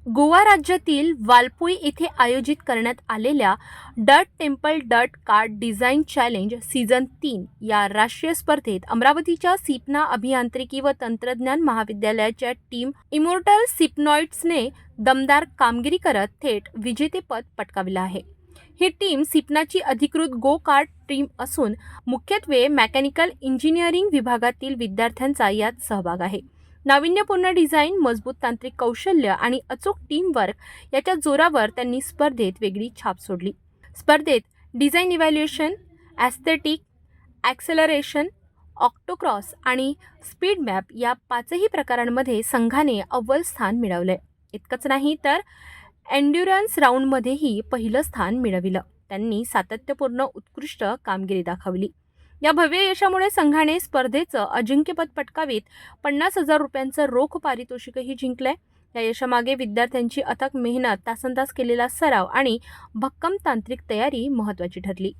गोवा राज्यातील वालपुई येथे आयोजित करण्यात आलेल्या डट टेम्पल डट कार्ड डिझाईन चॅलेंज सीझन 3 या राष्ट्रीय स्पर्धेत अमरावतीच्या सिपना अभियांत्रिकी व तंत्रज्ञान महाविद्यालयाच्या टीम इमोर्टल सिपनॉइड्सने दमदार कामगिरी करत थेट विजेतेपद पटकाविले आहे। ही टीम सिपनाची अधिकृत गो कार्ट टीम असून मुख्यत्वे मेकॅनिकल इंजिनिअरिंग विभागातील विद्यार्थ्यांचा यात सहभाग आहे। नाविन्यपूर्ण डिझाईन, मजबूत तांत्रिक कौशल्य आणि अचूक टीमवर्क याच्या जोरावर त्यांनी स्पर्धेत वेगळी छाप सोडली। स्पर्धेत डिझाईन इव्हॅल्युएशन, ॲस्थेटिक, ॲक्सेलरेशन, ऑक्टोक्रॉस आणि स्पीड मॅप या पाचही प्रकारांमध्ये संघाने अव्वल स्थान मिळवले। इतकंच नाही तर एन्ड्युरन्स राऊंडमध्येही पहिलं स्थान मिळविलं। त्यांनी सातत्यपूर्ण उत्कृष्ट कामगिरी दाखवली। या भव्य यशामुळे संघाने स्पर्धेचं अजिंक्यपद पटकावीत 50,000 रुपयांचं रोख पारितोषिकही जिंकलंय। या यशामागे विद्यार्थ्यांची अथक मेहनत, तासनतास केलेला सराव आणि भक्कम तांत्रिक तयारी महत्त्वाची ठरली।